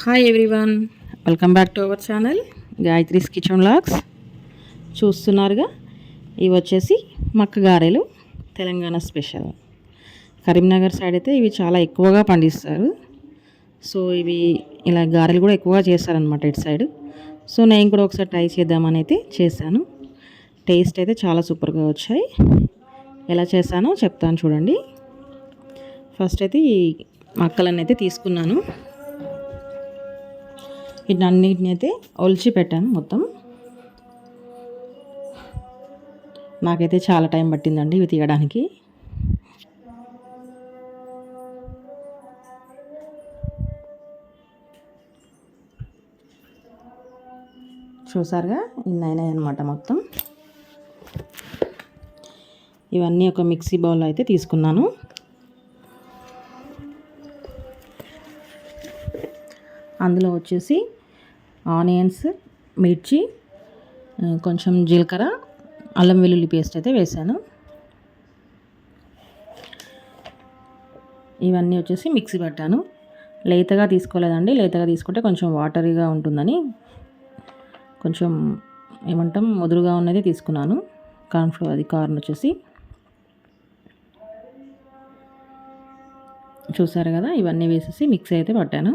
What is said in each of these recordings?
Hi everyone, welcome back to our channel Gayatri's kitchen vlogs. చూస్తున్నారుగా, ఇవి వచ్చేసి మక్క గారెలు, తెలంగాణ స్పెషల్. కరీంనగర్ సైడ్ అయితే ఇవి చాలా ఎక్కువగా పండిస్తారు. సో ఇవి ఇలా గారెలు కూడా ఎక్కువగా చేస్తారనమాట ఇటు సైడ్. సో నేను కూడా ఒకసారి ట్రై చేద్దామని అయితే చేశాను. టేస్ట్ అయితే చాలా సూపర్గా వచ్చాయి. ఎలా చేశానో చెప్తాను చూడండి. ఫస్ట్ అయితే ఈ మక్కలన్నీ అయితే తీసుకున్నాను. వీటన్నిటిని అయితే ఒలిచి పెట్టాను మొత్తం. నాకైతే చాలా టైం పట్టిందండి ఇవి తీయడానికి. చూసారుగా, ఇన్ని అయినాయి అన్నమాట మొత్తం. ఇవన్నీ ఒక మిక్సీ బౌల్లో అయితే తీసుకున్నాను. అందులో వచ్చేసి ఆనియన్స్, మిర్చి, కొంచెం జీలకర్ర, అల్లం వెల్లుల్లి పేస్ట్ అయితే వేసాను. ఇవన్నీ వచ్చేసి మిక్సీ పట్టాను. లేతగా తీసుకోలేదండి, లేతగా తీసుకుంటే కొంచెం వాటరీగా ఉంటుందని కొంచెం ఏమంటాం ముదురుగా ఉన్నది తీసుకున్నాను. కార్న్ వచ్చేసి చూసారు కదా, ఇవన్నీ వేసేసి మిక్సీ అయితే పట్టాను.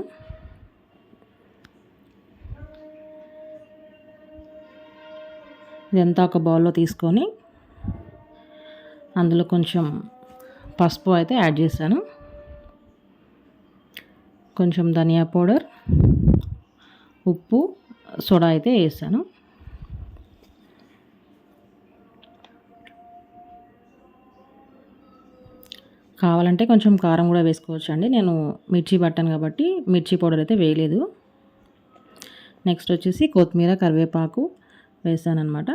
ఇదంతా ఒక బౌల్లో తీసుకొని అందులో కొంచెం పసుపు అయితే యాడ్ చేశాను, కొంచెం ధనియా పౌడర్, ఉప్పు, సోడా అయితే వేసాను. కావాలంటే కొంచెం కారం కూడా వేసుకోవచ్చు అండి. నేను మిర్చి పట్టాను కాబట్టి మిర్చి పౌడర్ అయితే వేయలేదు. నెక్స్ట్ వచ్చేసి కొత్తిమీర, కరివేపాకు వేసాను అనమాట.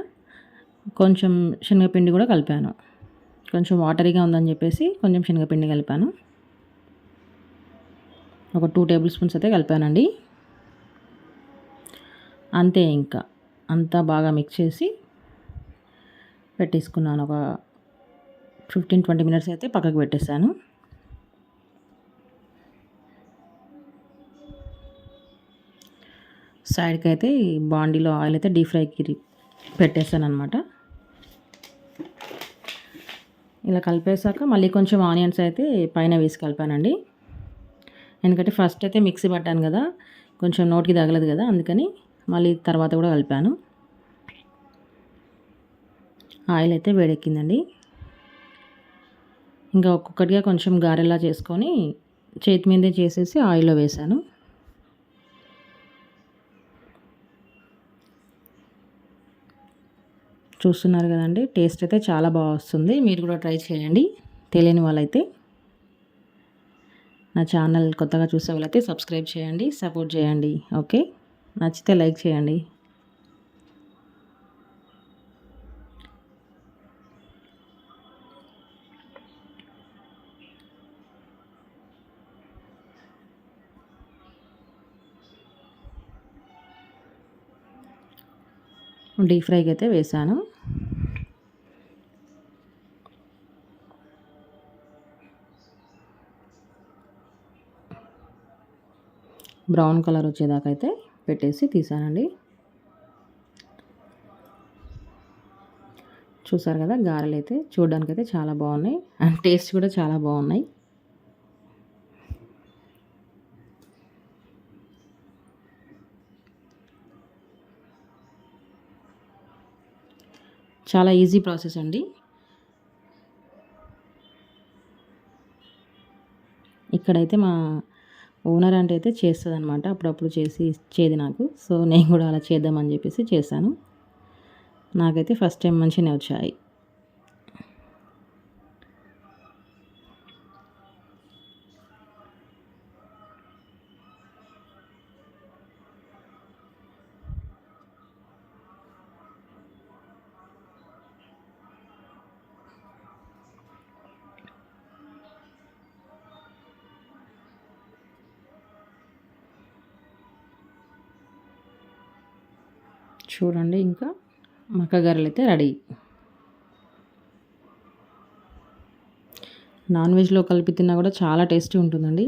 కొంచెం శనగపిండి కూడా కలిపాను. కొంచెం వాటరీగా ఉందని చెప్పేసి కొంచెం శనగపిండి కలిపాను. ఒక 2 టేబుల్ స్పూన్స్ అయితే కలిపానండి. అంతే, ఇంకా అంతా బాగా మిక్స్ చేసి పెట్టేసుకున్నాను. ఒక 15-20 మినిట్స్ అయితే పక్కకు పెట్టేశాను. సైడ్కి అయితే బాండీలో ఆయిల్ అయితే డీప్ ఫ్రైకి పెట్టేశాను అనమాట. ఇలా కలిపేశాక మళ్ళీ కొంచెం ఆనియన్స్ అయితే పైన వేసి కలిపానండి. ఎందుకంటే ఫస్ట్ అయితే మిక్సీ పట్టాను కదా, కొంచెం నోటికి తగలదు కదా, అందుకని మళ్ళీ తర్వాత కూడా కలిపాను. ఆయిల్ అయితే వేడెక్కిందండి. ఇంకా ఒక్కొక్కటిగా కొంచెం గారెలా చేసుకొని చేతి మీదే చేసేసి ఆయిల్లో వేసాను. చూస్తున్నారు కదండి, టేస్ట్ అయితే చాలా బాగా వస్తుంది. మీరు కూడా ట్రై చేయండి. తెలియని వాళ్ళైతే నా ఛానల్ కొత్తగా చూసే వాళ్ళైతే సబ్స్క్రైబ్ చేయండి, సపోర్ట్ చేయండి. ఓకే, నచ్చితే లైక్ చేయండి. డీప్ ఫ్రైకి అయితే వేసాను. బ్రౌన్ కలర్ వచ్చేదాకా అయితే పెట్టేసి తీసానండి. చూసారు కదా, గారెలు అయితే చూడడానికి అయితే చాలా బాగున్నాయి అండ్ టేస్ట్ కూడా చాలా బాగున్నాయి. చాలా ఈజీ ప్రాసెస్ అండి. ఇక్కడైతే మా ఓనర్ అంటే అయితే చేస్తుంది అనమాట, అప్పుడప్పుడు చేసి ఇచ్చేది నాకు. సో నేను కూడా అలా చేద్దామని చెప్పేసి చేశాను. నాకైతే ఫస్ట్ టైం మంచిగానే వచ్చాయి. చూడండి, ఇంకా మక్క గారెలు అయితే రెడీ. నాన్ వెజ్లో కలిపి తిన్నా కూడా చాలా టేస్టీ ఉంటుందండి.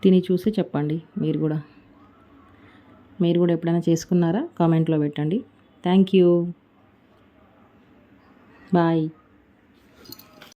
తిని చూసి చెప్పండి. మీరు కూడా ఎప్పుడైనా చేసుకున్నారా? కామెంట్లో పెట్టండి. Thank you. బాయ్.